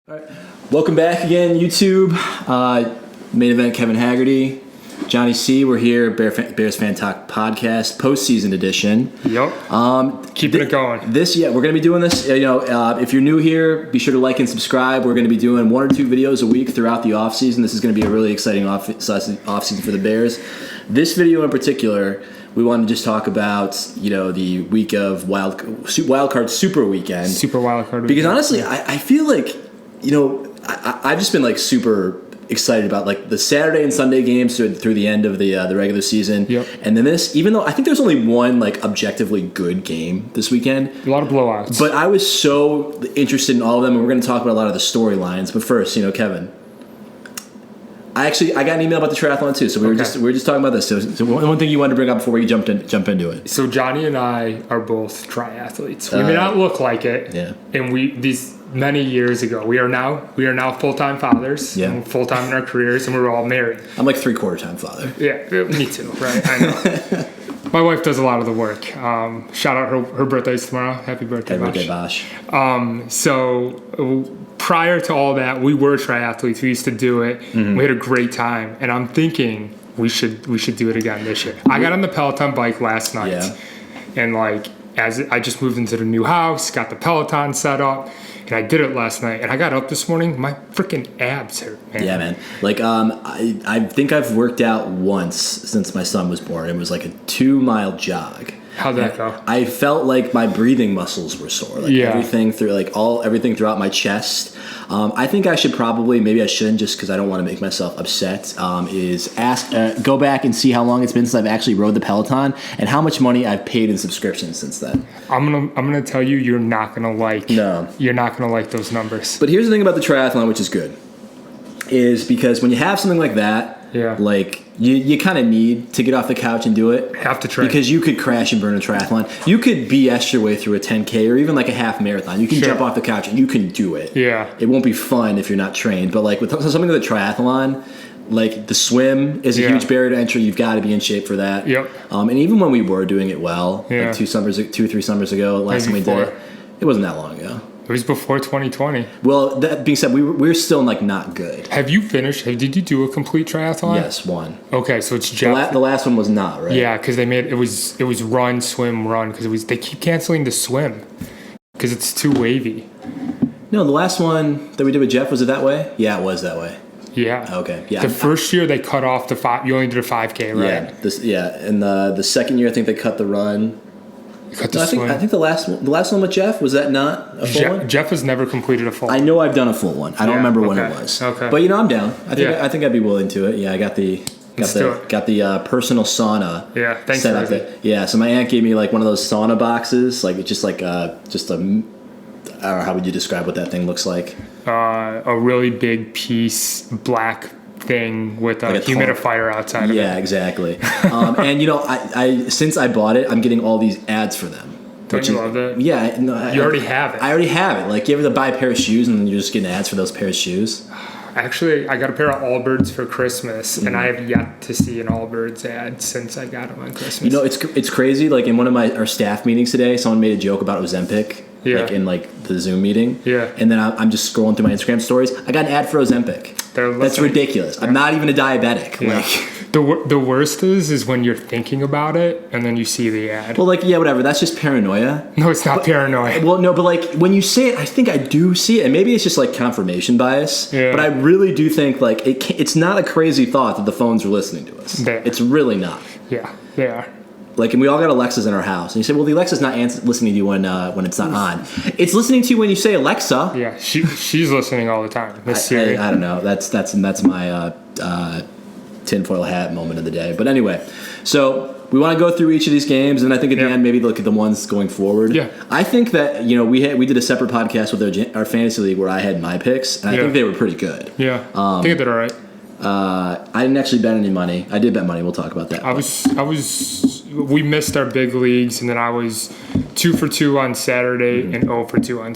All right. Welcome back again, YouTube. Main event, Kevin Haggerty, Johnny C. We're here, Bears Fan Talk Podcast, postseason edition. Yep. Keeping it going. We're going to be doing this. If you're new here, be sure to like and subscribe. We're going to be doing 1 or 2 videos a week throughout the offseason. This is going to be a really exciting offseason for the Bears. This video in particular, we want to just talk about, the week of Wildcard Super Weekend. Super Wildcard Weekend. Because honestly, I feel like, I've just been super excited about the Saturday and Sunday games through the end of the regular season. Yep. And then this, even though I think there's only one objectively good game this weekend. A lot of blowouts. But I was so interested in all of them, and we're going to talk about a lot of the storylines. But first, Kevin, I got an email about the triathlon too, so we were just talking about this. So one thing you wanted to bring up before we jump into it. So Johnny and I are both triathletes. We may not look like it. Yeah. And these many years ago, we are now full-time fathers. Yeah. And full-time in our careers, and we're all married. I'm 3/4 time father. Yeah, me too. Right, I know. My wife does a lot of the work. Shout out, her birthday's tomorrow. Happy birthday, Bosh. So prior to all that, we were triathletes. We used to do it. Mm-hmm. We had a great time, and I'm thinking we should do it again this year. I got on the Peloton bike last night, and as I just moved into the new house, got the Peloton set up, and I did it last night. And I got up this morning, my freaking abs hurt, man. Yeah, man. I think I've worked out once since my son was born. It was a 2-mile jog. How'd that go? I felt like my breathing muscles were sore. Everything throughout my chest. I think I should maybe I shouldn't, just because I don't want to make myself upset, go back and see how long it's been since I've actually rode the Peloton and how much money I've paid in subscriptions since then. I'm gonna tell you, you're not gonna like those numbers. But here's the thing about the triathlon, which is good, is because when you have something like that, you kind of need to get off the couch and do it. Have to train. Because you could crash and burn a triathlon. You could BS your way through a 10K or even a half marathon. You can jump off the couch and you can do it. Yeah. It won't be fun if you're not trained. But with something like a triathlon, the swim is a huge barrier to entry. You've got to be in shape for that. Yep. And even when we were doing it well, 2 or 3 summers ago, last time we did it, it wasn't that long ago. It was before 2020. Well, that being said, we're still not good. Have you finished? Did you do a complete triathlon? Yes, one. Okay, so it's Jeff. The last one was not, right? Yeah, because it was run, swim, run, because they keep canceling the swim because it's too wavy. No, the last one that we did with Jeff, was it that way? Yeah, it was that way. Yeah. Okay. Yeah. The first year they cut off the 5. You only did a 5K, right? Yeah. And the second year, I think they cut the run. I think the last one with Jeff, was that not a full one? Jeff has never completed a full one. I know I've done a full one. I don't remember when it was. Okay. But I'm down. I think I'd be willing to it. Yeah, I got the personal sauna. Yeah, thanks set for up that. Yeah, so my aunt gave me one of those sauna boxes, I don't know, how would you describe what that thing looks like? A really big piece, black thing with a humidifier outside of it. Yeah, exactly. And I since I bought it, I'm getting all these ads for them. Don't you love that? Yeah. No, you already have it. I already have it. You ever buy a pair of shoes and then you're just getting ads for those pair of shoes? Actually, I got a pair of Allbirds for Christmas, and I have yet to see an Allbirds ad since I got them on Christmas. It's crazy. In one of our staff meetings today, someone made a joke about Ozempic. Yeah. In the Zoom meeting. Yeah. And then I'm just scrolling through my Instagram stories. I got an ad for Ozempic. That's ridiculous. Yeah. I'm not even a diabetic. Yeah. The worst is when you're thinking about it and then you see the ad. Well, whatever. That's just paranoia. No, it's not paranoia. Well, no, but when you say it, I think I do see it. And maybe it's just confirmation bias. Yeah. But I really do think it's not a crazy thought that the phones are listening to us. It's really not. Yeah, they are. And we all got Alexas in our house. And you say, well, the Alexa's not listening to you when it's not on. It's listening to you when you say Alexa. Yeah, she's listening all the time. I don't know. That's my tinfoil hat moment of the day. But anyway, so we want to go through each of these games, and I think at the end maybe look at the ones going forward. Yeah. I think that we did a separate podcast with our fantasy league where I had my picks, and I think they were pretty good. Yeah, I think I did all right. I didn't actually bet any money. I did bet money. We'll talk about that. I was we missed our big leagues, and then I was 2 for 2 on Saturday and 0 for 2 on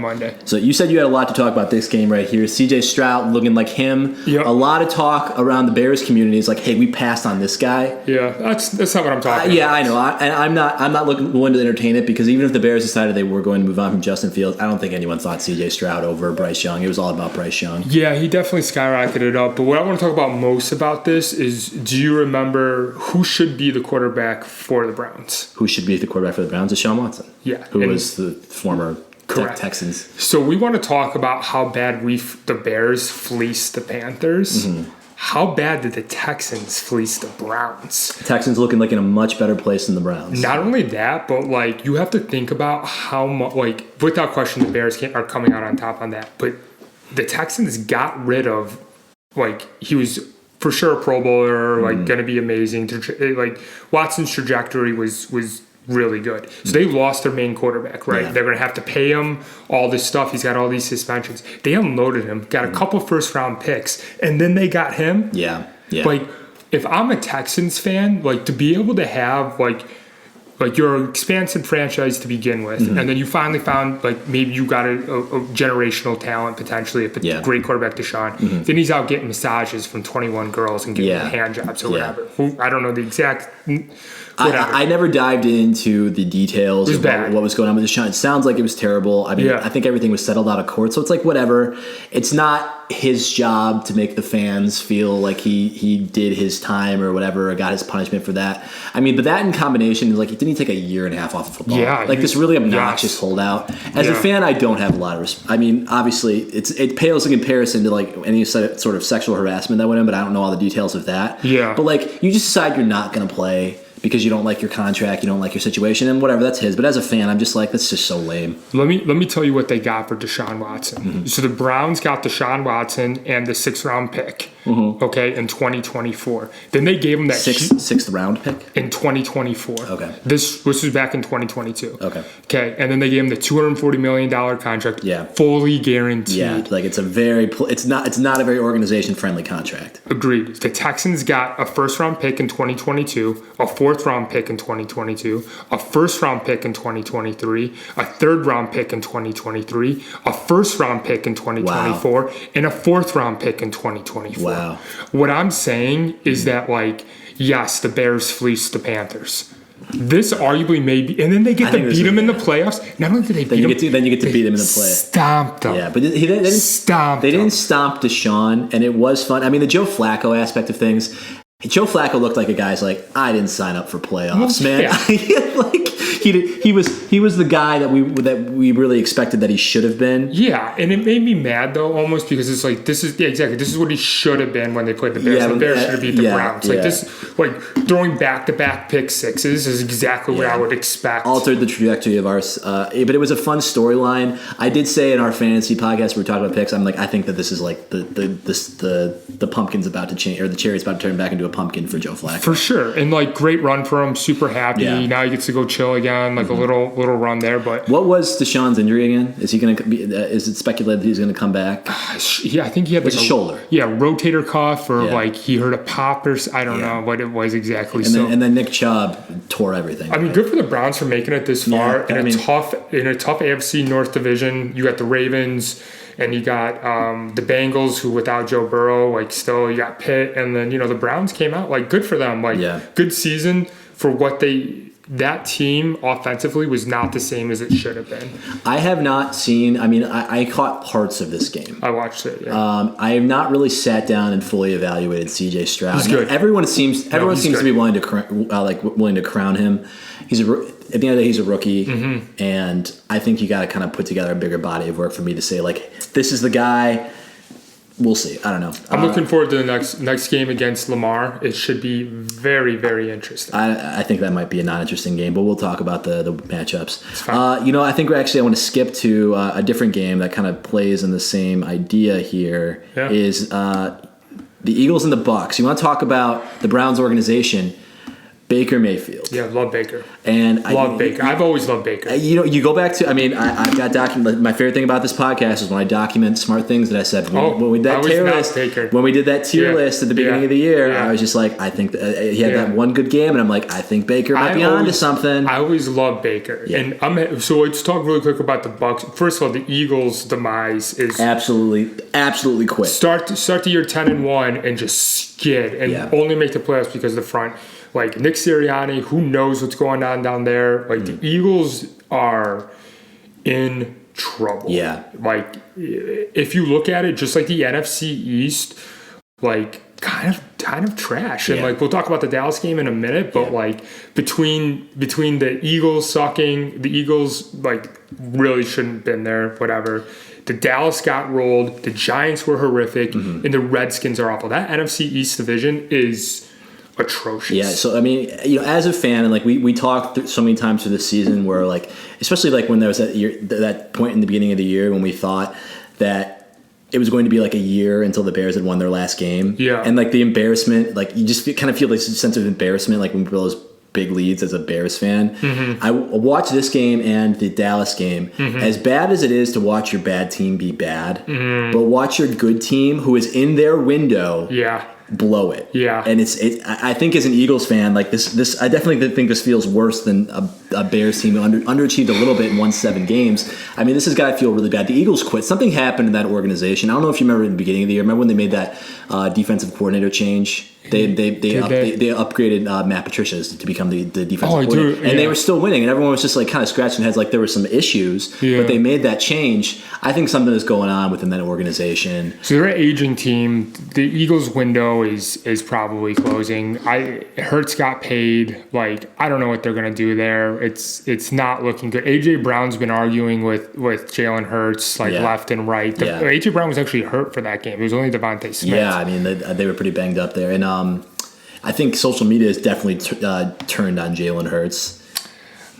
Monday. So you said you had a lot to talk about this game right here. C.J. Stroud looking like him. Yep. A lot of talk around the Bears community is like, hey, we passed on this guy. Yeah, that's not what I'm talking about. Yeah, I know. I'm not willing to entertain it because even if the Bears decided they were going to move on from Justin Fields, I don't think anyone thought C.J. Stroud over Bryce Young. It was all about Bryce Young. Yeah, he definitely skyrocketed up. But what I want to talk about most about this is, do you remember who should be the quarterback for the Browns? Who should be the quarterback for the Browns? Deshaun Watson. Yeah. Who was the former Texans. So we want to talk about how bad the Bears fleeced the Panthers. Mm-hmm. How bad did the Texans fleece the Browns? Texans looking like in a much better place than the Browns. Not only that, but like you have to think about how much, like without question, the Bears are coming out on top on that. But the Texans got rid of, like, he was for sure a Pro Bowler, like going to be amazing. Like Watson's trajectory was really good. So they lost their main quarterback, right? Yeah. They're going to have to pay him all this stuff. He's got all these suspensions. They unloaded him, got a couple first-round picks, and then they got him. Yeah. Like, if I'm a Texans fan, like, to be able to have, like your expansive franchise to begin with, and then you finally found, like, maybe you got a generational talent potentially, if a great quarterback Deshaun, then he's out getting massages from 21 girls and getting hand jobs or whatever. I don't know the exact... I never dived into the details of what was going on with Deshaun. It sounds like it was terrible. I mean, I think everything was settled out of court, so it's like whatever. It's not his job to make the fans feel like he did his time or whatever, or got his punishment for that. I mean, but that in combination is like, didn't he take a year and a half off of football? Yeah, like this really obnoxious holdout. As a fan, I don't have a lot of respect. I mean, obviously, it pales in comparison to like any sort of sexual harassment that went in, but I don't know all the details of that. Yeah. But like, you just decide you're not going to play because you don't like your contract, you don't like your situation, and whatever, that's his. But as a fan, I'm just like, that's just so lame. Let me tell you what they got for Deshaun Watson. So the Browns got Deshaun Watson and the 6th round pick, okay, in 2024. Then they gave him that sixth round pick in 2024. Okay. This was back in 2022. Okay. And then they gave him the $240 million contract. Yeah. Fully guaranteed. Yeah. Like it's not a very organization friendly contract. Agreed. The Texans got a 1st round pick in 2022, a 4th round pick in 2022, a 1st round pick in 2023, a 3rd round pick in 2023, a 1st round pick in 2024, and a 4th round pick in 2024. Wow. What I'm saying is that, like, yes, the Bears fleeced the Panthers. This arguably may be, and then they get to beat them in the playoffs. Not only did they beat them, then you get to beat them in the playoffs. Stomped them. Yeah, but they didn't stomp Deshaun, and it was fun. I mean, the Joe Flacco aspect of things. Joe Flacco looked like a guy's like, I didn't sign up for playoffs, man. Yeah. Like he was the guy that we really expected that he should have been. Yeah, and it made me mad though, almost, because it's like this is what he should have been when they played the Bears. Yeah, the Bears should have beat the Browns. Like this, like throwing back-to-back pick sixes is exactly what I would expect. Altered the trajectory of ours, but it was a fun storyline. I did say in our fantasy podcast we were talking about picks, I'm like, I think that this is like the pumpkin's about to change, or the cherry's about to turn back into a pumpkin for Joe Flacco. For sure. And like great run for him, super happy. Yeah. Now he gets to go chill again, like a little run there. But what was Deshaun's injury again? Is he going to be? Is it speculated that he's going to come back? Yeah, I think he had like a shoulder. Yeah, rotator cuff, or like he heard a pop, or I don't know what it was exactly. And then Nick Chubb tore everything. I mean, good for the Browns for making it this far in a tough AFC North division. You got the Ravens. And you got the Bengals, who without Joe Burrow, like still you got Pitt, and then the Browns came out, like good for them, like good season for what that team offensively was not the same as it should have been. I have not seen. I mean, I caught parts of this game. I watched it. Yeah. I have not really sat down and fully evaluated C.J. Stroud. He's good. Everyone seems to be willing to crown him. At the end of the day, he's a rookie, and I think you got to kind of put together a bigger body of work for me to say, like, this is the guy. We'll see. I don't know. I'm looking forward to the next game against Lamar. It should be very, very interesting. I think that might be a non-interesting game, but we'll talk about the matchups. It's fine. I think I want to skip to a different game that kind of plays in the same idea here. Yeah. Is the Eagles and the Bucs. You want to talk about the Browns organization? Baker Mayfield. Yeah, love Baker. And love Baker. I've always loved Baker. You go back to, I've got my favorite thing about this podcast is when I document smart things that I said. When we did that tier list at the beginning of the year, I was just like, I think that he had that one good game, and I'm like, I think Baker might be on to something. I always loved Baker. Yeah. And so let's talk really quick about the Bucs. First of all, the Eagles' demise is absolutely quick. Start the year 10-1 and just skid and only make the playoffs because of the front. Like Nick Sirianni, who knows what's going on down there? Like the Eagles are in trouble. Yeah. Like if you look at it, just like the NFC East, like kind of trash. And like we'll talk about the Dallas game in a minute, but like between the Eagles sucking, the Eagles like really shouldn't have been there. Whatever. The Dallas got rolled. The Giants were horrific, and the Redskins are awful. That NFC East division is atrocious. Yeah, so as a fan, and like we talked so many times through the season where like, especially like when there was that point in the beginning of the year when we thought that it was going to be like a year until the Bears had won their last game. Yeah. And like the embarrassment, like you just kind of feel this sense of embarrassment, like when we those big leads as a Bears fan. I watched this game and the Dallas game. As bad as it is to watch your bad team be bad, but watch your good team who is in their window blow it. Yeah. And I think as an Eagles fan, like this I definitely think this feels worse than a Bears team who underachieved a little bit and won 7 games. I mean, this has got to feel really bad. The Eagles quit. Something happened in that organization. I don't know if you remember in the beginning of the year. Remember when they made that defensive coordinator change? They upgraded Matt Patricia to become the defensive coordinator. And they were still winning, and everyone was just like kind of scratching their heads like there were some issues. But they made that change. I think something is going on within that organization. So they're an aging team. The Eagles' window is probably closing. Hurts got paid. Like I don't know what they're gonna do there. It's not looking good. AJ Brown's been arguing with Jalen Hurts left and right. AJ Brown was actually hurt for that game. It was only Devontae Smith. Yeah, I mean they were pretty banged up there, and I think social media has definitely turned on Jalen Hurts.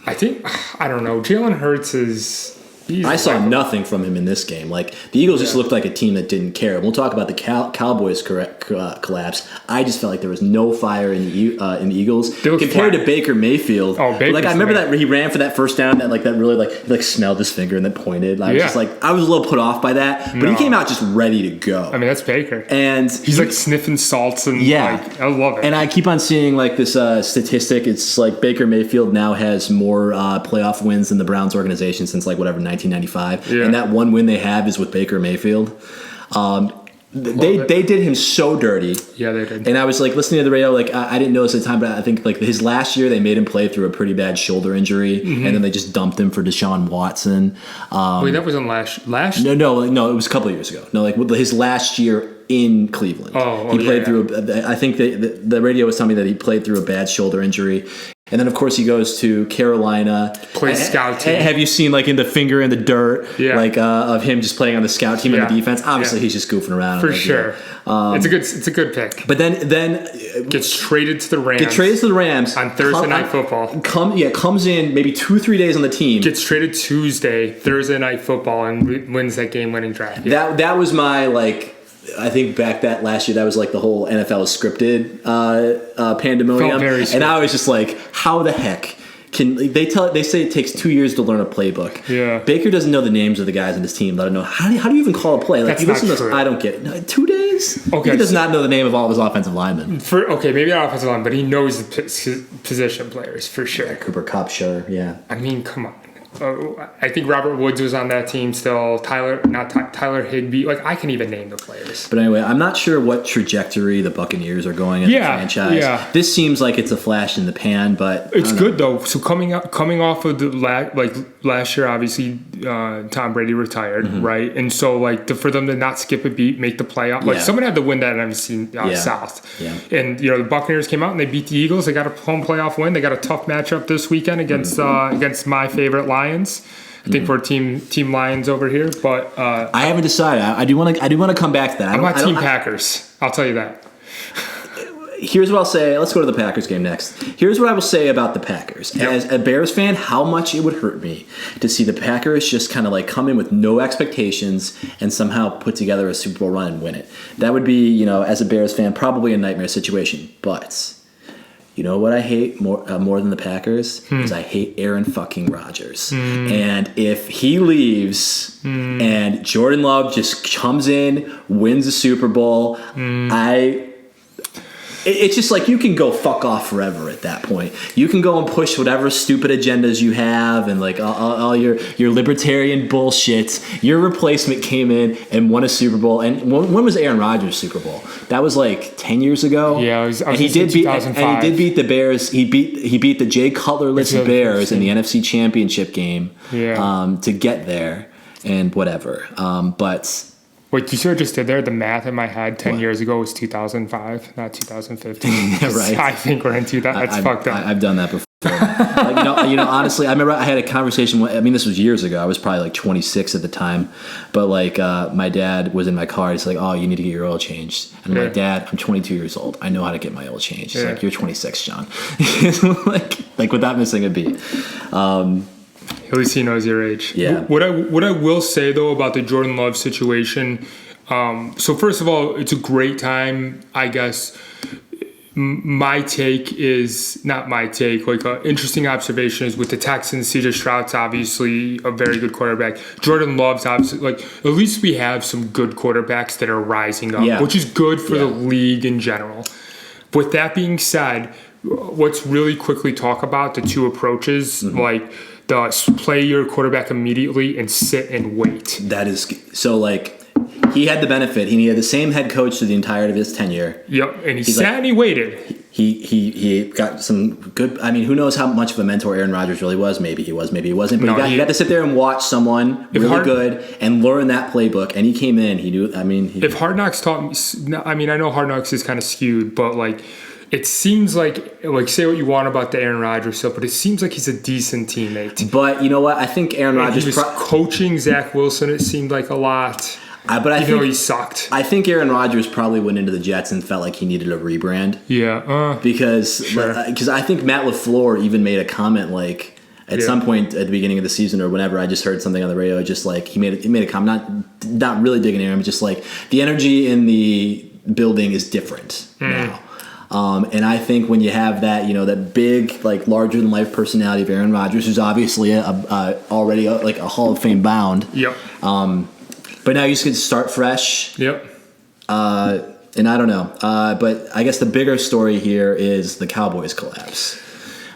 I don't know. Jalen Hurts is. I saw nothing from him in this game. Like the Eagles just looked like a team that didn't care. We'll talk about the Cowboys collapse. I just felt like there was no fire in the Eagles compared to Baker Mayfield. Oh, Baker! Like I remember that he ran for that first down that really he smelled his finger and then pointed. I was just like I was a little put off by that, but he came out just ready to go. I mean that's Baker, and he's like sniffing salts and I love it. And I keep on seeing like this statistic. It's like Baker Mayfield now has more playoff wins than the Browns organization since like whatever 1995, and that one win they have is with Baker Mayfield. They did him so dirty. Yeah, they did. And I was like listening to the radio, like I didn't notice at the time, but I think like his last year they made him play through a pretty bad shoulder injury, and then they just dumped him for Deshaun Watson. Wait, that wasn't last? No, it was a couple of years ago. No, like his last year in Cleveland. He played through. I think the radio was telling me that he played through a bad shoulder injury. And then, of course, he goes to Carolina. Plays scout team. Have you seen, like, in the finger in the dirt, of him just playing on the scout team in the defense? Obviously, he's just goofing around. For sure. It's a good pick. But then gets traded to the Rams. On Thursday Night Football. Comes in maybe 2-3 days on the team. Gets traded Tuesday, Thursday Night Football, and wins that game-winning drive. Yeah. That was my, like... I think back that last year, that was like the whole NFL scripted pandemonium. Felt very scripted. And I was just like, how the heck can they say it takes 2 years to learn a playbook. Yeah. Baker doesn't know the names of the guys in his team. Let him know. How do you even call a play? Like, That's not true. This, I don't get it. No, 2 days? Okay. He does not know the name of all of his offensive linemen. Maybe not offensive line, but he knows the position players for sure. Yeah, Cooper Kupp, sure, yeah. I mean, come on. I think Robert Woods was on that team still. Tyler Higbee. Like, I can even name the players. But anyway, I'm not sure what trajectory the Buccaneers are going in the franchise. Yeah. This seems like it's a flash in the pan, but it's good though. So coming off of the last year, obviously Tom Brady retired, right? And so for them to not skip a beat, make the playoff. Like someone had to win that NFC South. Yeah. And the Buccaneers came out and they beat the Eagles. They got a home playoff win. They got a tough matchup this weekend against my favorite Lions. I think we're team Lions over here, but I haven't decided. I do want to come back to that. I'm not team Packers. I'll tell you that. Here's what I'll say. Let's go to the Packers game next. Here's what I will say about the Packers. Yep. As a Bears fan, how much it would hurt me to see the Packers just kind of like come in with no expectations and somehow put together a Super Bowl run and win it. That would be, as a Bears fan, probably a nightmare situation. But You know what I hate more than the Packers is I hate Aaron fucking Rodgers. And if he leaves and Jordan Love just comes in, wins the Super Bowl, it's just like you can go fuck off forever at that point. You can go and push whatever stupid agendas you have and like all your libertarian bullshit. Your replacement came in and won a Super Bowl. And when was Aaron Rodgers' Super Bowl? That was like 10 years ago. Yeah, it was he did beat the Bears. He beat the Jay Cutler-less Bears in the NFC Championship game to get there and whatever. But wait, you sort of just did there? The math in my head 10 years ago was 2005, not 2015. Right. I think we're in 2000. That's fucked up. I've done that before. Like, honestly, I remember I had a conversation. I mean, this was years ago. I was probably like 26 at the time. But like, my dad was in my car. He's like, "Oh, you need to get your oil changed." And I'm like, "Dad, I'm 22 years old. I know how to get my oil changed." He's like, "You're 26, John." like without missing a beat. At least he knows your age. Yeah. What I will say though about the Jordan Love situation, so first of all, it's a great time, I guess. My take is not my take. Like an interesting observation is with the Texans, CJ Stroud's obviously a very good quarterback. Jordan Love's obviously like at least we have some good quarterbacks that are rising up, which is good for the league in general. With that being said, let's really quickly talk about the two approaches, like the play your quarterback immediately and sit and wait. That is so like. He had the benefit. He had the same head coach for the entirety of his tenure. Yep, and he sat and he waited. He got some good. I mean, who knows how much of a mentor Aaron Rodgers really was? Maybe he was, maybe he wasn't. But he got to sit there and watch someone really good and learn that playbook. And he came in. He knew. I mean, if Hard Knocks taught me, I mean, I know Hard Knocks is kind of skewed, but like. It seems like say what you want about the Aaron Rodgers stuff, but it seems like he's a decent teammate. But you know what? I think Aaron Rodgers he was coaching Zach Wilson. It seemed like a lot. But I even think though he sucked. I think Aaron Rodgers probably went into the Jets and felt like he needed a rebrand. Yeah, because I think Matt LaFleur even made a comment like at some point at the beginning of the season or whenever. I just heard something on the radio, just like he made a comment, not really digging Aaron, but just like the energy in the building is different now. And I think when you have that, that big, like larger than life personality of Aaron Rodgers, who's obviously already like a Hall of Fame bound. Yep. But now you just get to start fresh. Yep. And I don't know. But I guess the bigger story here is the Cowboys collapse.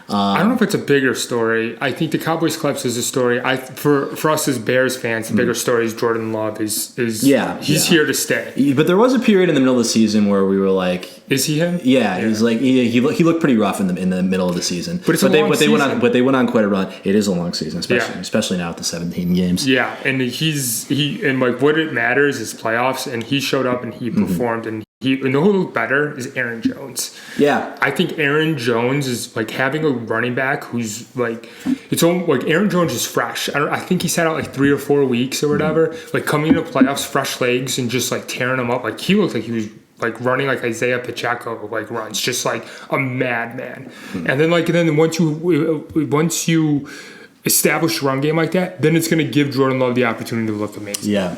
I don't know if it's a bigger story. I think the Cowboys collapse is a story. For us as Bears fans, the bigger story is Jordan Love he's here to stay. But there was a period in the middle of the season where we were like, is he him? Yeah, he's like he looked pretty rough in the middle of the season. But they went on quite a run. It is a long season, especially now with the 17 games. Yeah, and and like what it matters is playoffs, and he showed up and he performed and. You know who looked better is Aaron Jones. Yeah. I think Aaron Jones is like having a running back who's like, Aaron Jones is fresh. I think he sat out like 3 or 4 weeks or whatever, like coming into playoffs, fresh legs and just like tearing them up. Like he looked like he was like running like Isaiah Pacheco like runs, just like a madman. And then once you establish a run game like that, then it's going to give Jordan Love the opportunity to look amazing. Yeah.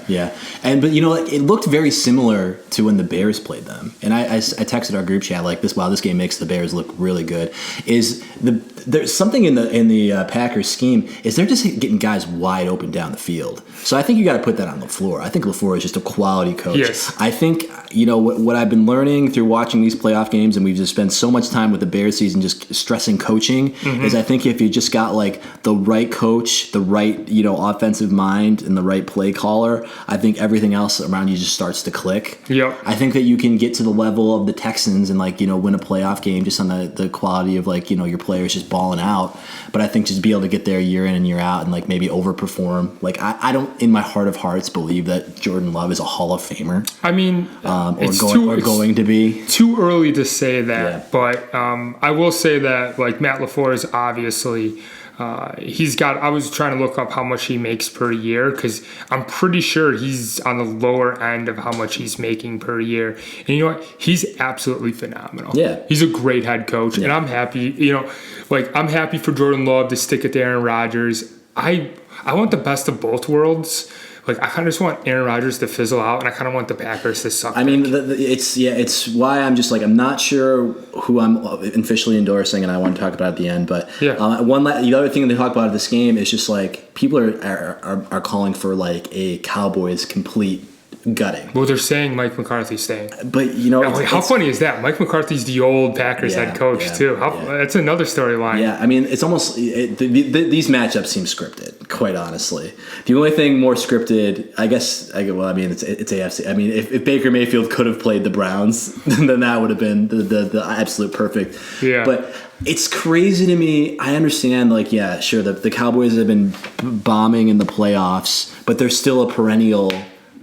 But it looked very similar to when the Bears played them. And I texted our group chat like this. Wow, this game makes the Bears look really good. There's something in the Packers scheme is they're just getting guys wide open down the field. So I think you got to put that on LaFleur. I think LaFleur is just a quality coach. Yes. I think what I've been learning through watching these playoff games, and we've just spent so much time with the Bears season just stressing coaching, is I think if you just got like the right coach, the right offensive mind, and the right play caller, I think everything else around you just starts to click. Yep. I think that you can get to the level of the Texans and win a playoff game just on the quality of your players just balling out. But I think just be able to get there year in and year out and maybe overperform. I don't in my heart of hearts believe that Jordan Love is a Hall of Famer. I mean, or going to be. Too early to say that, but I will say that Matt LaFleur is obviously. I was trying to look up how much he makes per year because I'm pretty sure he's on the lower end of how much he's making per year. And you know what? He's absolutely phenomenal. Yeah. He's a great head coach. Yeah. And I'm happy, I'm happy for Jordan Love to stick it to Aaron Rodgers. I want the best of both worlds. Like, I kind of just want Aaron Rodgers to fizzle out, and I kind of want the Packers to suck. I mean, it's why I'm just like, I'm not sure who I'm officially endorsing, and I want to talk about it at the end. But Yeah. the other thing they talk about at this game is just like people are calling for like a Cowboys complete gutting. Well, they're saying Mike McCarthy's staying. But you know, how funny is that? Mike McCarthy's the old Packers head coach too. That's another storyline. Yeah, I mean, it's almost these matchups seem scripted. Quite honestly, the only thing more scripted, I guess. It's AFC. I mean, if Baker Mayfield could have played the Browns, then that would have been the absolute perfect. Yeah. But it's crazy to me. I understand, like, yeah, sure, the Cowboys have been bombing in the playoffs, but they're still a perennial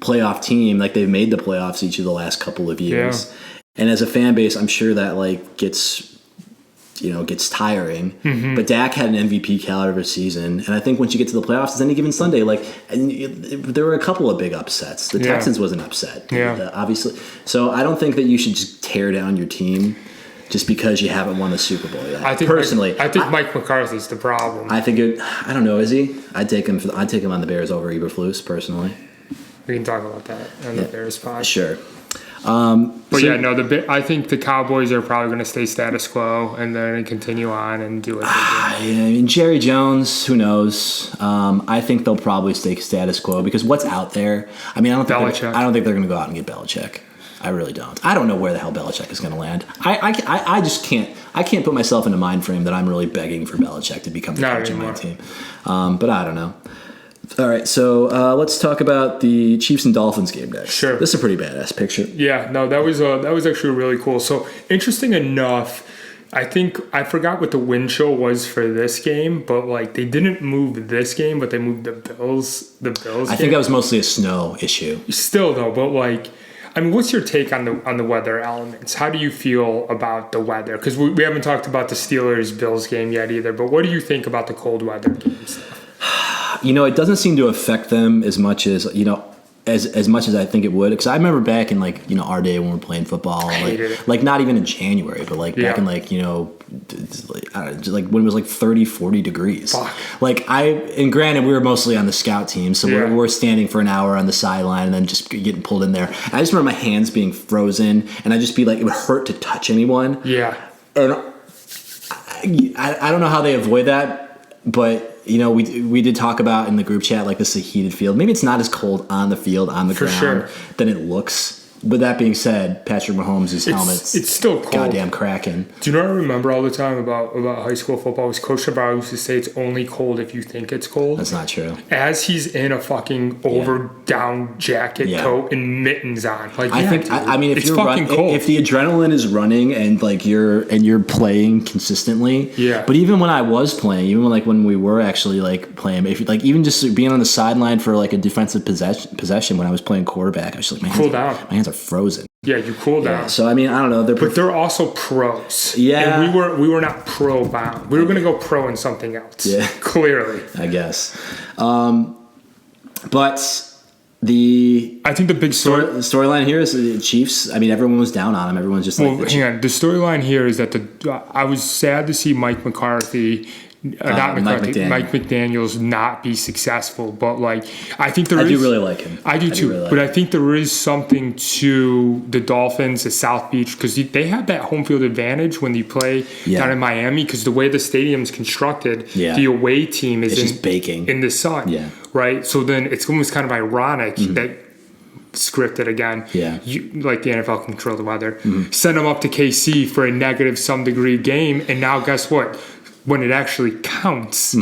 playoff team. Like, they've made the playoffs each of the last couple of years. Yeah. And as a fan base, I'm sure that like gets tiring. Mm-hmm. But Dak had an MVP caliber season, and I think once you get to the playoffs, it's any given Sunday. Like, and there were a couple of big upsets. The Texans was an upset, obviously. So I don't think that you should just tear down your team just because you haven't won the Super Bowl yet. I think Mike McCarthy's the problem. I don't know. Is he? I'd take him on the Bears over Eberflus personally. We can talk about that on the Bears pod. Sure. I think the Cowboys are probably going to stay status quo and then continue on and do what they do. I mean, Jerry Jones, who knows? I think they'll probably stay status quo because what's out there? I mean, I don't think they're going to go out and get Belichick. I really don't. I don't know where the hell Belichick is going to land. I just can't. I can't put myself in a mind frame that I'm really begging for Belichick to become the coach of my team. But I don't know. All right, so let's talk about the Chiefs and Dolphins game next. Sure. This is a pretty badass picture. Yeah, no, that was actually really cool. So, interesting enough, I think I forgot what the wind chill was for this game, but like they didn't move this game, but they moved the Bills. I think that was mostly a snow issue. Still though, but like, I mean, what's your take on the weather elements? How do you feel about the weather? Because we haven't talked about the Steelers-Bills game yet either, but what do you think about the cold weather games? You know, it doesn't seem to affect them as much as, as much as I think it would. Because I remember back in, our day when we were playing football. Like not even in January, but, back in, like when it was, 30, 40 degrees. Fuck. And granted, we were mostly on the scout team, so we're standing for an hour on the sideline and then just getting pulled in there. I just remember my hands being frozen, and I'd just be like, it would hurt to touch anyone. Yeah. And I don't know how they avoid that, but... we did talk about in the group chat, this is a heated field. Maybe it's not as cold on the field, on the ground, than it looks. But that being said, Patrick Mahomes' helmet's it's still cold. Goddamn cracking. Do you know what I remember all the time about high school football? Was Coach Chabar used to say it's only cold if you think it's cold. That's not true. As he's in a fucking down jacket, coat, and mittens on. I mean, if it's you're fucking cold. If the adrenaline is running and you're playing consistently. Yeah. But even when I was playing, even when we were actually playing, if even just being on the sideline for a defensive possession when I was playing quarterback, I was just like, my hands are frozen. Yeah, you cool down. Yeah, so I mean, I don't know. But they're also pros. Yeah, and we were not pro bound. We were going to go pro in something else. Yeah, clearly. I guess. But I think the big storyline here is the Chiefs. I mean, everyone was down on them. Everyone's just hang on. The storyline here is that I was sad to see Mike McCarthy. Mike McDaniels not be successful, but I think I do really like him. I do too, really but I think there is something to the Dolphins, the South Beach, because they have that home field advantage when you play down in Miami, because the way the stadium's constructed, the away team is just baking in the sun, right? So then it's almost kind of ironic that. Scripted again. Yeah. The NFL control the weather. Send them up to KC for a negative some degree game, and now guess what? When it actually counts,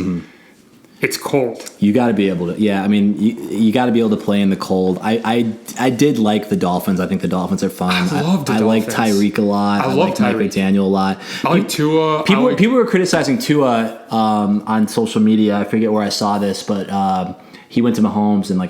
it's cold. You got to be able to. Yeah, I mean, you got to be able to play in the cold. I did like the Dolphins. I think the Dolphins are fun. I love the Dolphins. I like Tyreek a lot. I like Mike McDaniel a lot. I like Tua. People were criticizing Tua on social media. I forget where I saw this, but. He went to Mahomes and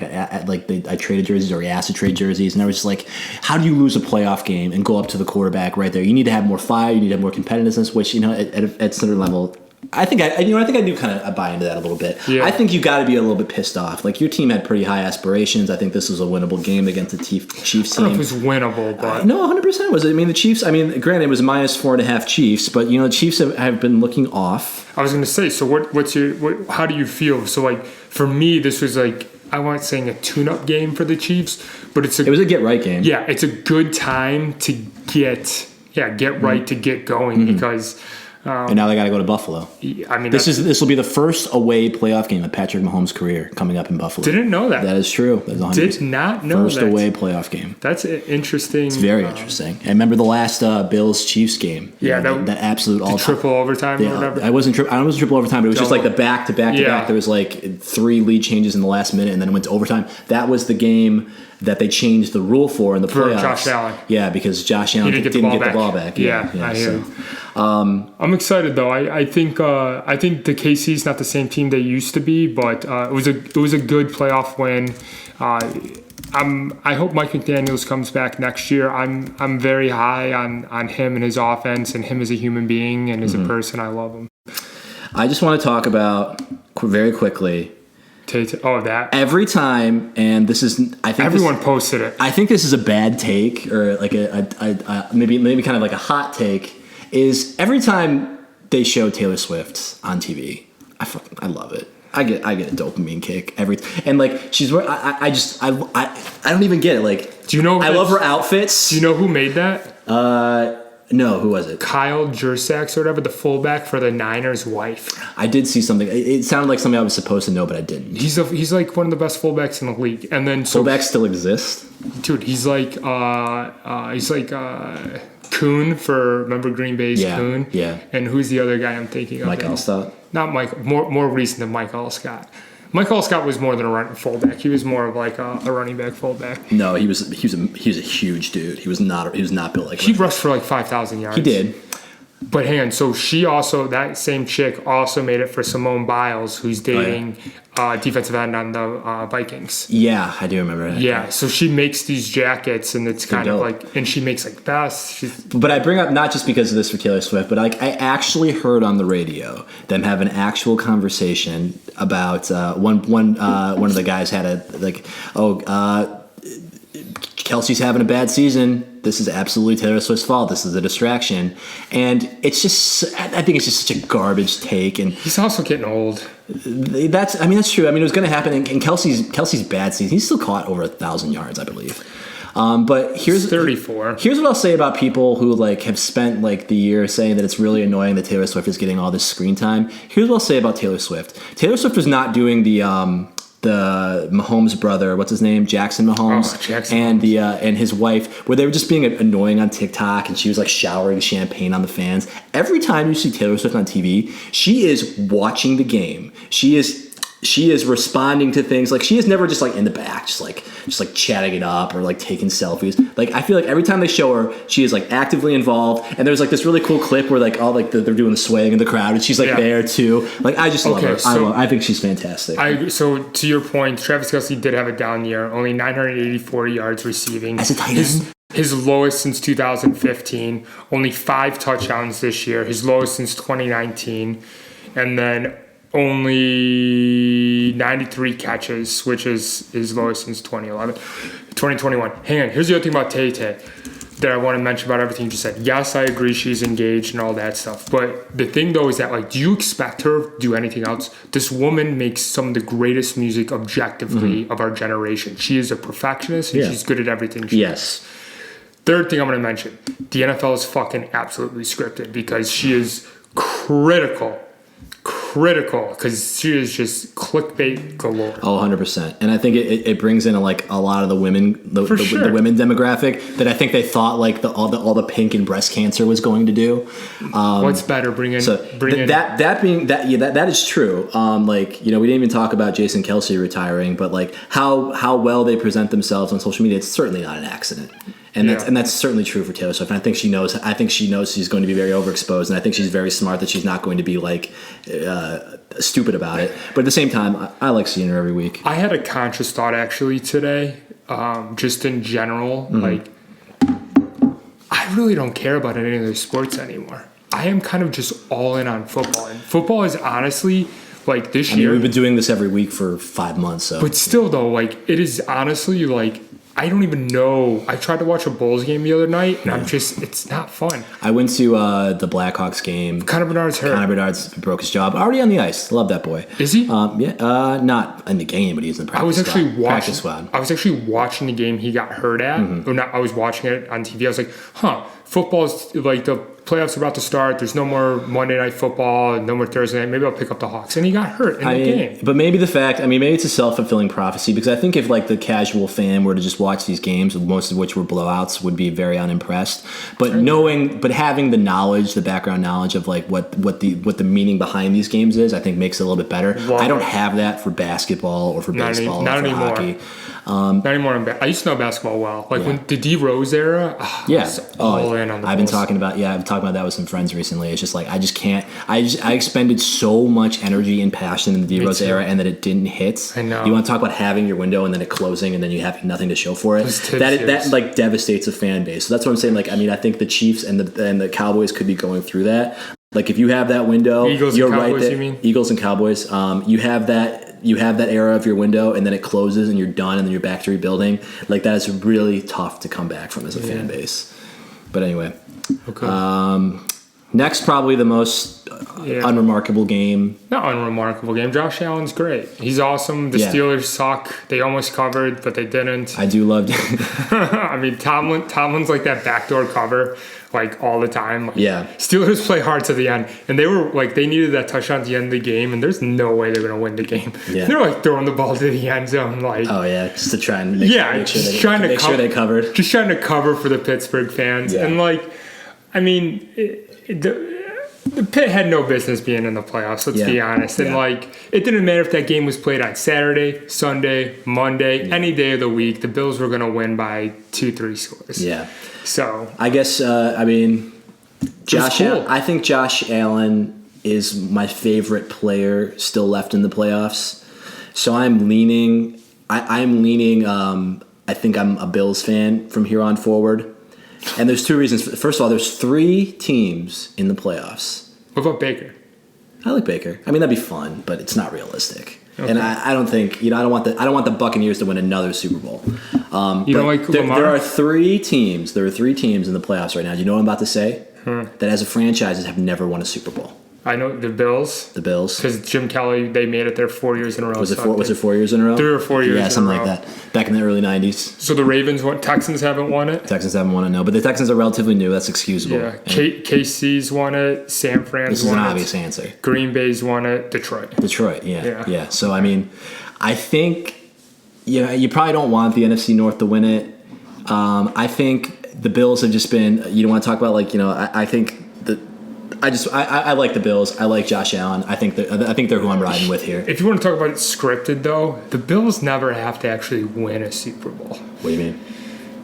I traded jerseys, or he asked to trade jerseys, and I was just like, how do you lose a playoff game and go up to the quarterback right there? You need to have more fire, you need to have more competitiveness, which at a certain level, I think I do kind of buy into that a little bit. Yeah. I think you got to be a little bit pissed off. Your team had pretty high aspirations. I think this was a winnable game against the Chiefs team. I don't know if it was winnable, but no, 100% was. I mean, the Chiefs. I mean, granted, it was -4.5 Chiefs, but the Chiefs have been looking off. I was going to say, so how do you feel? So for me, this was I want saying a tune-up game for the Chiefs, but it was a get-right game. Yeah, it's a good time to get right to get going because. And now they got to go to Buffalo. I mean, this will be the first away playoff game of Patrick Mahomes' career coming up in Buffalo. Didn't know that. That is true. That Did not know first that. First away playoff game. That's interesting. It's very interesting. I remember the last Bills-Chiefs game. Yeah, that absolute all triple overtime or whatever. I wasn't triple overtime, but it was just like the back-to-back. There was like 3 lead changes in the last minute, and then it went to overtime. That was the game that they changed the rule for in the playoffs. For Josh Allen. Yeah, because Josh Allen didn't get the ball back. Yeah, I hear. I'm excited though. I think the KC's not the same team they used to be, but it was a good playoff win. I hope Mike McDaniels comes back next year. I'm very high on him and his offense and him as a human being and as a person. I love him. I just want to talk about very quickly. That every time, and this is I think everyone posted it. I think this is a bad take or like a maybe kind of like a hot take. Is every time they show Taylor Swift on TV, I love it. I get a dopamine kick and like she's I don't even get it. Like, do you know? I love her outfits. Do you know who made that? No, who was it? Kyle Juszczyk or whatever, the fullback for the Niners' wife. I did see something. It sounded like something I was supposed to know, but I didn't. He's like one of the best fullbacks in the league. And then fullbacks still exist, dude. He's like Kuhn for remember Green Bay's Kuhn. Yeah. And who's the other guy I'm thinking of? Mike Allstott. Not Mike. More recent than Mike Allstott. Mike Allstott was more than a running fullback. He was more of like a running back fullback. No, he was a huge dude. He was not built like. He rushed for like 5,000 yards. He did. But hang on, so that same chick also made it for Simone Biles, who's dating defensive end on the Vikings. Yeah, I do remember that. Yeah, so she makes these jackets, and it's kind of like, and she makes like vests. But I bring up not just because of this for Taylor Swift, but like I actually heard on the radio them have an actual conversation about one of the guys had Kelsey's having a bad season. This is absolutely Taylor Swift's fault. This is a distraction. And it's just, I think it's just such a garbage take. And he's also getting old. That's true. I mean, it was going to happen in Kelsey's bad season. He's still caught over 1,000 yards, I believe. But here's 34. Here's what I'll say about people who like have spent like the year saying that it's really annoying that Taylor Swift is getting all this screen time. Here's what I'll say about Taylor Swift. Taylor Swift was not doing the Mahomes brother, what's his name, Jackson Mahomes, and his wife, where they were just being annoying on TikTok, and she was like showering champagne on the fans. Every time you see Taylor Swift on TV, she is watching the game. She is responding to things. Like, she is never just like in the back, just like chatting it up or like taking selfies. Like, I feel like every time they show her, she is like actively involved. And there's like this really cool clip where like all like they're doing the swaying in the crowd, and she's like there too. Like, I just love her. I think she's fantastic. So to your point, Travis Kelce did have a down year, only 984 yards receiving. As a tight end. His lowest since 2015. Only 5 touchdowns this year. His lowest since 2019. And then only 93 catches, which is his lowest since 2021. Hang on, here's the other thing about Tay-Tay that I want to mention about everything you just said. Yes, I agree she's engaged and all that stuff. But the thing, though, is that, like, do you expect her to do anything else? This woman makes some of the greatest music objectively of our generation. She is a perfectionist, and she's good at everything she does. Third thing I'm going to mention, the NFL is fucking absolutely scripted because she is critical because she is just clickbait galore. Oh, 100%. And I think it brings in like a lot of the women, the women demographic that I think they thought like all the pink and breast cancer was going to do. What's better? That is true. Like, you know, we didn't even talk about Jason Kelce retiring, but like how well they present themselves on social media, it's certainly not an accident. And that's certainly true for Taylor Swift. And I think she knows she's going to be very overexposed, and I think she's very smart that she's not going to be like stupid about it. But at the same time, I like seeing her every week. I had a conscious thought actually today, just in general. Like, I really don't care about any of the sports anymore. I am kind of just all in on football, and football is honestly like this year. We've been doing this every week for 5 months, so. But still, though, like it is honestly like. I don't even know. I tried to watch a Bulls game the other night, and it's not fun. I went to the Blackhawks game. Connor Bedard's hurt. Connor Bedard's broke his job. Already on the ice. Love that boy. Is he? Not in the game, but he's in the practice I was actually squad. Practice squad. I was actually watching the game he got hurt at. Or not, I was watching it on TV. I was like, football's like the playoffs are about to start. There's no more Monday Night Football, no more Thursday night. Maybe I'll pick up the Hawks. And he got hurt in the game. But maybe maybe it's a self-fulfilling prophecy, because I think if like the casual fan were to just watch these games, most of which were blowouts, would be very unimpressed. But having the knowledge, the background knowledge of like what the meaning behind these games is, I think makes it a little bit better. I don't have that for basketball or for baseball or for hockey. Not anymore. I used to know basketball well. Like when the D Rose era. I've been talking about that with some friends recently. It's just like I just can't. I expended so much energy and passion in the D Rose era, and then it didn't hit. I know. You want to talk about having your window and then it closing, and then you have nothing to show for it. That like devastates a fan base. So that's what I'm saying. Like, I mean, I think the Chiefs and the Cowboys could be going through that. Like, if you have that window, you're right there. You mean? Eagles and Cowboys. You have that era of your window, and then it closes, and you're done, and then you're back to rebuilding. Like, that is really tough to come back from as a fan base. But anyway, next, probably the most unremarkable game. Not unremarkable game. Josh Allen's great. He's awesome. The Steelers suck. They almost covered, but they didn't. I do love. I mean, Tomlin's like that backdoor cover, like all the time. Like, Steelers play hard to the end, and they were like they needed that touchdown at the end of the game, and there's no way they're gonna win the game. Yeah. They're like throwing the ball to the end zone, like just to try and make sure they covered. Just trying to cover for the Pittsburgh fans, and like, I mean. The Pitt had no business being in the playoffs, let's be honest. And, it didn't matter if that game was played on Saturday, Sunday, Monday, any day of the week. The Bills were going to win by 2-3 scores. Yeah. So. I guess, I think Josh Allen is my favorite player still left in the playoffs. So I'm leaning, I think I'm a Bills fan from here on forward. And there's two reasons. First of all, there's 3 teams in the playoffs. What about Baker? I like Baker. I mean, that'd be fun, but it's not realistic. Okay. And I don't think I don't want the Buccaneers to win another Super Bowl. You don't like Lamar? There are 3 teams. There are 3 teams in the playoffs right now. Do you know what I'm about to say? That as a franchise have never won a Super Bowl. I know the Bills. The Bills. Because Jim Kelly, they made it there 4 years in a row. Was it 4 years in a row? 3 or 4 years in a row. Yeah, something like that. Back in the early 90s. So the Ravens won. Texans haven't won it? Texans haven't won it, no. But the Texans are relatively new. That's excusable. Yeah. KC's won it. San Fran's won it. This is an obvious answer. Green Bay's won it. Detroit, yeah. So, I mean, I think you probably don't want the NFC North to win it. I think the Bills have just been, you don't want to talk about, I think I like the Bills. I like Josh Allen. I think they're who I'm riding with here. If you want to talk about it scripted, though, the Bills never have to actually win a Super Bowl. What do you mean?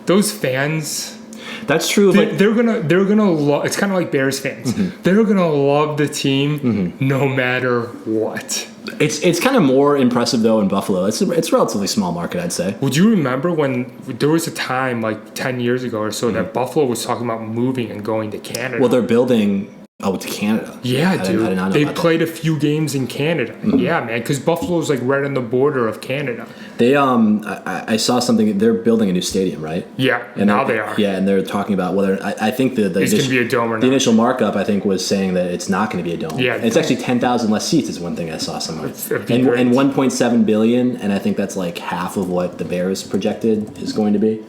Those fans. That's true. They're gonna love. It's kind of like Bears fans. Mm-hmm. They're gonna love the team no matter what. It's kind of more impressive though in Buffalo. It's a relatively small market, I'd say. Would you remember when there was a time like 10 years ago or so that Buffalo was talking about moving and going to Canada? Well, they're building. Oh, to Canada. Yeah, dude. I did not know they played a few games in Canada. Mm-hmm. Yeah, man, because Buffalo's like right on the border of Canada. They I saw something. They're building a new stadium, right? Yeah, and now they are. Yeah, and they're talking about whether I think it's going to be a dome or not. The initial markup I think was saying that it's not going to be a dome. Yeah, and it's actually 10,000 less seats is one thing I saw somewhere. And 1.7 billion, and I think that's like half of what the Bears projected is going to be.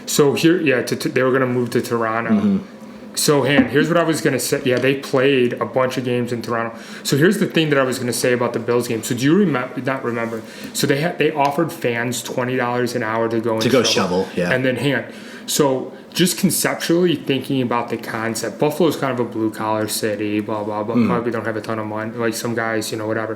So here, they were going to move to Toronto. Mm-hmm. So, here's what I was going to say. Yeah, they played a bunch of games in Toronto. So, here's the thing that I was going to say about the Bills game. So, do you not remember? So, they offered fans $20 an hour to go shovel. Yeah. And then, so just conceptually thinking about the concept, Buffalo's kind of a blue-collar city, blah, blah, blah. Probably don't have a ton of money. Like, some guys, whatever.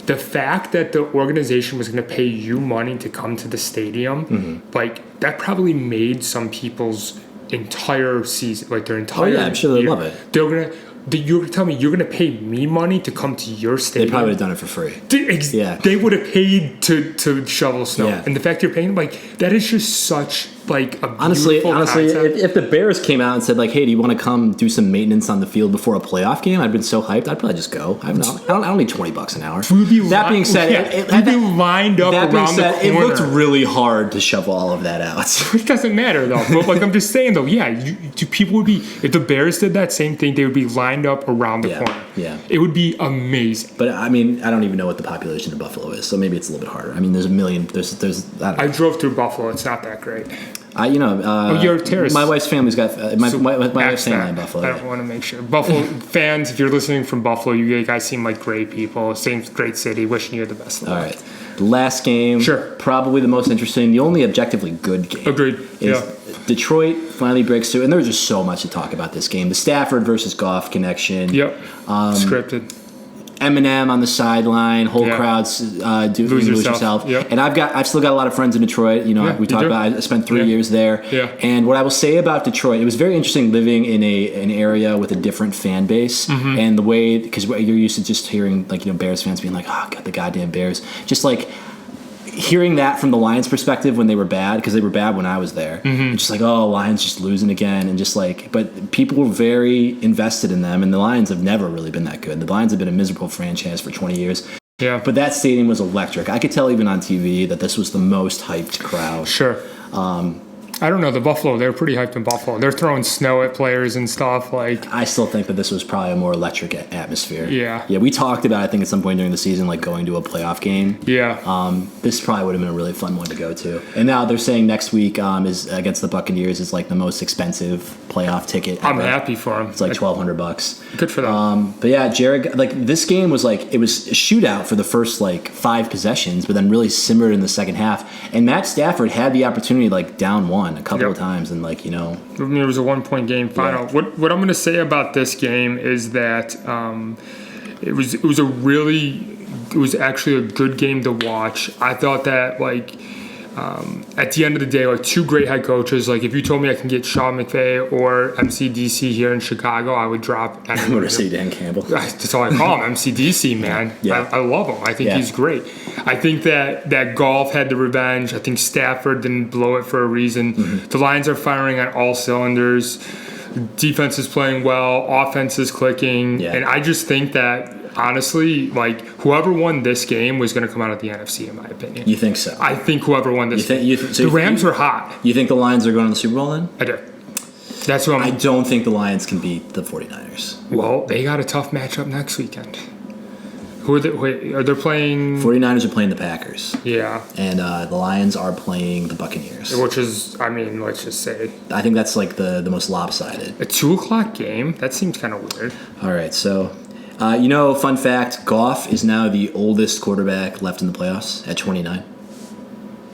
The fact that the organization was going to pay you money to come to the stadium, that probably made some people's entire season, like their entire I'm sure they love it. You're gonna tell me you're gonna pay me money to come to your stadium? They probably would have done it for free. They would have paid to shovel snow. Yeah. And the fact you're paying, that is just such like a Honestly, concept. if the Bears came out and said like, "Hey, do you want to come do some maintenance on the field before a playoff game?" I'd been so hyped. I'd probably just go. I don't need $20 an hour. That being said, we'd be lined up around the corner. It looked really hard to shovel all of that out. It doesn't matter though. But like I'm just saying though, people would be, if the Bears did that same thing, they would be lined up around the corner. Yeah, it would be amazing. But I mean, I don't even know what the population of Buffalo is, so maybe it's a little bit harder. I mean, there's a million. I drove through Buffalo. It's not that great. You're a terrorist. My wife's family's got my wife's family in Buffalo. I don't want to make sure. Buffalo fans, if you're listening from Buffalo, you guys seem like great people. Same great city. Wishing you the best of luck. All right. The last game, sure. Probably the most interesting, the only objectively good game. Agreed. Is Detroit finally breaks through, and there's just so much to talk about this game. The Stafford versus Goff connection. Yep. Scripted. Eminem on the sideline, whole crowd's lose yourself. Yep. And I've still got a lot of friends in Detroit. We talked about. I spent 3 years there. Yeah. And what I will say about Detroit, it was very interesting living in an area with a different fan base, and the way, because you're used to just hearing Bears fans being like, "Oh God, the goddamn Bears," just like. Hearing that from the Lions' perspective when they were bad, because they were bad when I was there, just like, oh, Lions just losing again, and just like, but people were very invested in them, and the Lions have never really been that good. The Lions have been a miserable franchise for 20 years. Yeah. But that stadium was electric. I could tell even on TV that this was the most hyped crowd. Sure. I don't know, the Buffalo, they're pretty hyped in Buffalo. They're throwing snow at players and stuff. Like, I still think that this was probably a more electric atmosphere. Yeah. Yeah, we talked about, I think, at some point during the season, like going to a playoff game. Yeah. This probably would have been a really fun one to go to. And now they're saying next week is against the Buccaneers is like the most expensive playoff ticket ever. I'm happy for them. It's like $1,200. Good for them. But yeah, Jared, like this game was like, it was a shootout for the first like 5 possessions, but then really simmered in the second half. And Matt Stafford had the opportunity like down one a couple of times. And like, it was a 1-point game final. Yeah. What I'm going to say about this game is that it was actually a good game to watch. I thought that like at the end of the day, like two great head coaches. Like if you told me I can get Sean McVay or MCDC here in Chicago, I would drop. I'm going to say Dan Campbell. That's all I call him, MCDC, man. Yeah. I love him. I think he's great. I think that Goff had the revenge. I think Stafford didn't blow it for a reason. The Lions are firing on all cylinders. Defense is playing well. Offense is clicking. Yeah. And I just think that, honestly, like whoever won this game was going to come out of the NFC, in my opinion. You think so? I think whoever won this game. The Rams were hot. You think the Lions are going to the Super Bowl then? I do. That's who I don't think the Lions can beat the 49ers. Well, they got a tough matchup next weekend. Who are they? Wait, are they playing? 49ers are playing the Packers. Yeah. And the Lions are playing the Buccaneers. Which is, I mean, let's just say. I think that's like the most lopsided. A 2:00 game? That seems kind of weird. All right, so, fun fact, Goff is now the oldest quarterback left in the playoffs at 29.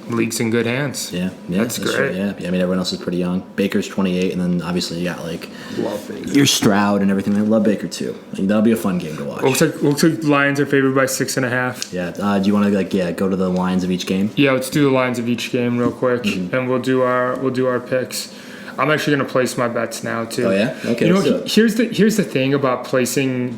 League's in good hands. Yeah, that's great. True, yeah, I mean, everyone else is pretty young. Baker's 28, and then obviously you got like love Baker. Your Stroud and everything. I love Baker too. That'll be a fun game to watch. Looks like Lions are favored by 6.5. Yeah. Do you want to go to the lines of each game? Yeah, let's do the lines of each game real quick, and we'll do our picks. I'm actually gonna place my bets now too. Oh yeah. Okay. Here's the thing about placing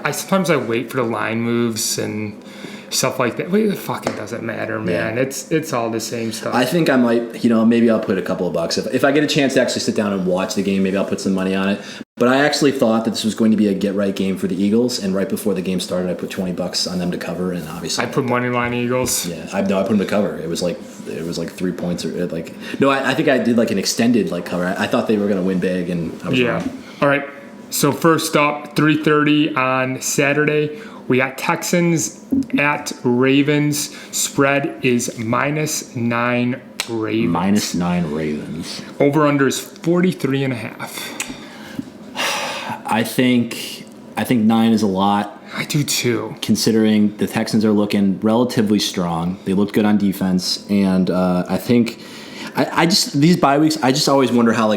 I sometimes wait for the line moves and stuff like that. It fucking doesn't matter, man. Yeah. It's all the same stuff. I think I might, maybe I'll put a couple of bucks. If I get a chance to actually sit down and watch the game, maybe I'll put some money on it. But I actually thought that this was going to be a get-right game for the Eagles, and right before the game started, I put $20 on them to cover, and obviously I put money line Eagles. Yeah, I put them to cover. It was like 3 points or like no. I think I did like an extended cover. I thought they were going to win big, and I was wrong. All right. So first up, 3:30 on Saturday. We got Texans at Ravens. Spread is -9 Ravens. -9 Ravens. Over/under is 43.5. I think 9 is a lot. I do too. Considering the Texans are looking relatively strong. They looked good on defense, and I think I just these bye weeks. I just always wonder how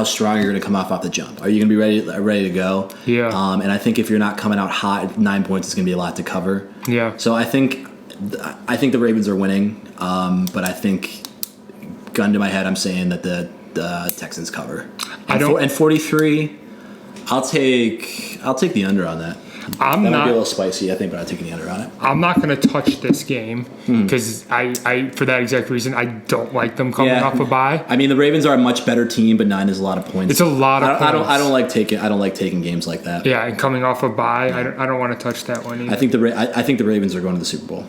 strong you're going to come off the jump. Are you going to be ready to go? Yeah. And I think if you're not coming out hot, 9 points is going to be a lot to cover. Yeah. So I think the Ravens are winning, but I think gun to my head, I'm saying that the Texans cover. And 43. I'll take the under on that. That might be a little spicy, I think, but I'm taking the under on it. I'm not going to touch this game because I, for that exact reason, I don't like them coming off a bye. I mean, the Ravens are a much better team, but 9 is a lot of points. It's a lot of points. I don't like taking games like that. Yeah, and coming off a bye, I don't want to touch that one either. I think the Ravens are going to the Super Bowl.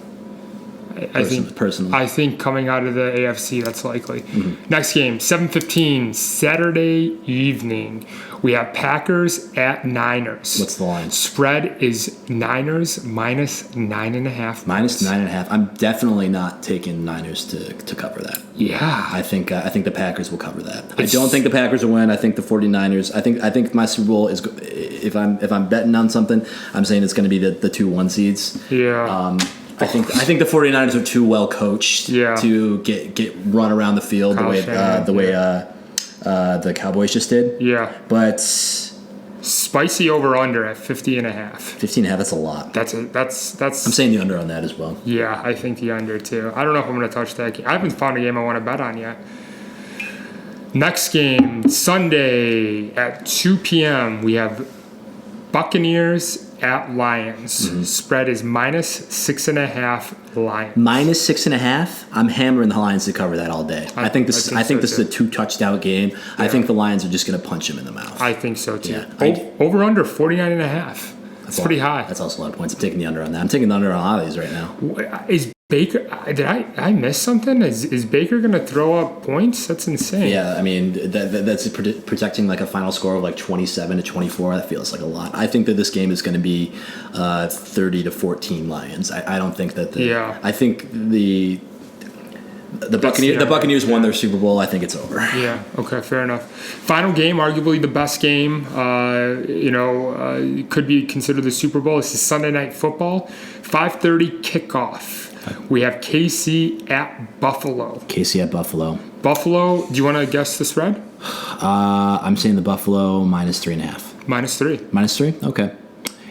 Personally, I think coming out of the AFC, that's likely. Next game, 7:15 Saturday evening. We have Packers at Niners. What's the line? Spread is Niners -9.5. -9.5. I'm definitely not taking Niners to cover that. Yeah, I think the Packers will cover that. I don't think the Packers will win. I think the 49ers. I think my Super Bowl is, if I'm betting on something, I'm saying it's going to be the 2-1 seeds. Yeah. I think the 49ers are too well coached to get run around the field the way the Cowboys just did. Yeah. But spicy over under at 50.5. 50.5, that's a lot. That's I'm saying the under on that as well. Yeah, I think the under too. I don't know if I'm going to touch that game. I haven't found a game I want to bet on yet. Next game, Sunday at 2 p.m. we have Buccaneers at Lions. Spread is -6.5 Lions. -6.5. I'm hammering the Lions to cover that all day. I think this is a 2-touchdown game. Yeah. I think the Lions are just going to punch him in the mouth. I think so too. Yeah. Over under 49.5. That's pretty high. That's also a lot of points. I'm taking the under on that. I'm taking the under on all these right now. Is Baker? Did I miss something? Is Baker going to throw up points? That's insane. Yeah, I mean that's protecting like a final score of like 27-24. That feels like a lot. I think that this game is going to be 30-14 Lions. I don't think that. I think the Buccaneers won their Super Bowl. I think it's over. Yeah. Okay. Fair enough. Final game, arguably the best game. Could be considered the Super Bowl. This is Sunday Night Football, 5:30 kickoff. We have KC at Buffalo. KC at Buffalo. Buffalo. Do you want to guess the spread? I'm saying the Buffalo -3.5. -3. -3. Okay.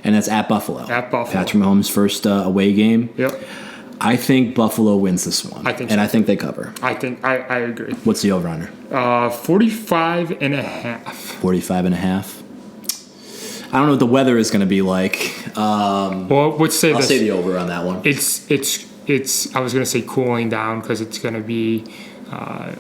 And that's at Buffalo. At Buffalo. Patrick Mahomes' first away game. Yep. I think Buffalo wins this one. I think so. And I think they cover. I agree. What's the over-under? 45.5. 45.5. I don't know what the weather is going to be like. Well, let's say I'll say the over on that one. It's I was going to say cooling down because it's going to be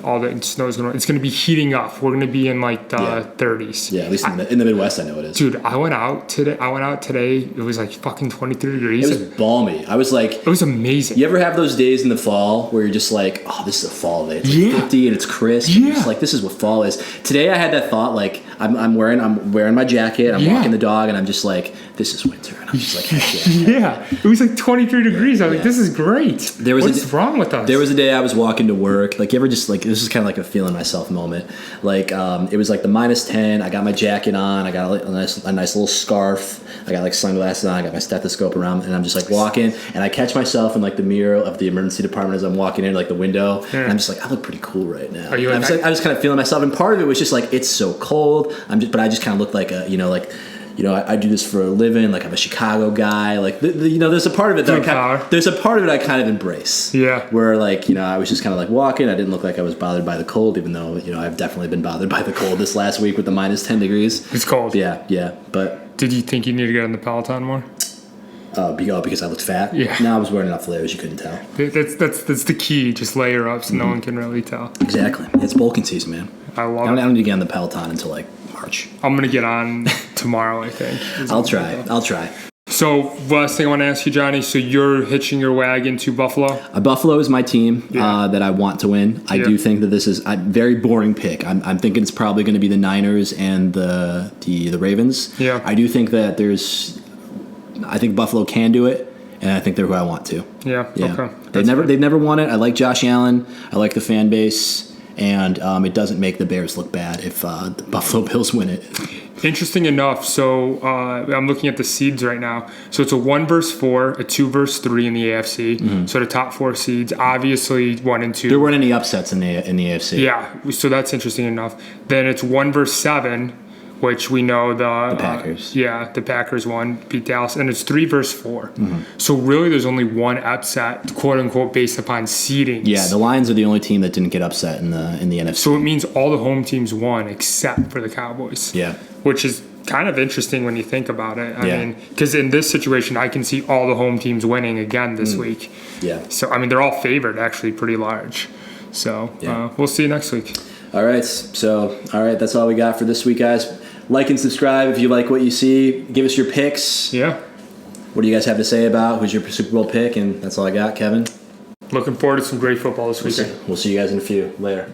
all the snow is going to. It's going to be heating up. We're going to be in like the 30s. Yeah, at least in the Midwest, I know it is. Dude, I went out today. It was like fucking 23 degrees. It was balmy. I was like, it was amazing. You ever have those days in the fall where you're just like, oh, this is a fall day. It's like 50 and it's crisp. Yeah. You're just like, this is what fall is. Today I had that thought, like I'm wearing my jacket. I'm walking the dog, and I'm just like, this is winter. And I'm just like, heck yeah. Yeah. It was like 23 degrees. I was like, this is great. What's wrong with us? There was a day I was walking to work. Like, you ever just like, this is kind of like a feeling myself moment. Like, it was like the -10. I got my jacket on. I got a nice little scarf. I got like sunglasses on. I got my stethoscope around, and I'm just like walking, and I catch myself in like the mirror of the emergency department as I'm walking in, like the window, and I'm just like, I look pretty cool right now. Are you? I was kind of feeling myself, and part of it was just like, it's so cold. But I just kind of looked like I do this for a living. Like, I'm a Chicago guy. Like, there's a part of it that I kind of embrace. Yeah. Where I was just kind of like walking. I didn't look like I was bothered by the cold, even though I've definitely been bothered by the cold this last week with the -10 degrees. It's cold. Yeah. But did you think you need to get on the Peloton more? Because I looked fat. Yeah. No, I was wearing enough layers. You couldn't tell. That's the key. Just layer up so no one can really tell. Exactly. It's bulking season, man. I don't need to get on the Peloton until like March. I'm gonna get on tomorrow, I think. I'll try. So, last thing I want to ask you, Johnny. So you're hitching your wagon to Buffalo? Buffalo is my team that I want to win. I do think that this is a very boring pick. I'm thinking it's probably going to be the Niners and the Ravens. Yeah. I do think that I think Buffalo can do it, and I think they're who I want to. Yeah. Okay. They've never won it. I like Josh Allen. I like the fan base. And it doesn't make the Bears look bad if the Buffalo Bills win it. Interesting enough, so I'm looking at the seeds right now. So it's a 1 versus 4, a 2 versus 3 in the AFC. Mm-hmm. So the top 4 seeds, obviously 1 and 2. There weren't any upsets in the AFC. Yeah, so that's interesting enough. Then it's 1 versus 7, which we know the Packers. The Packers won, beat Dallas, and it's 3 versus 4. Mm-hmm. So really, there's only one upset, quote unquote, based upon seedings. Yeah, the Lions are the only team that didn't get upset in the NFC. So it means all the home teams won except for the Cowboys. Yeah, which is kind of interesting when you think about it. I Yeah. mean, because in this situation, I can see all the home teams winning again this week. Yeah. So, I mean, they're all favored actually pretty large. So, we'll see you next week. All right. So, all right. That's all we got for this week, guys. Like and subscribe if you like what you see. Give us your picks. Yeah. What do you guys have to say about who's your Super Bowl pick? And that's all I got, Kevin. Looking forward to some great football this weekend. We'll see you guys in a few. Later.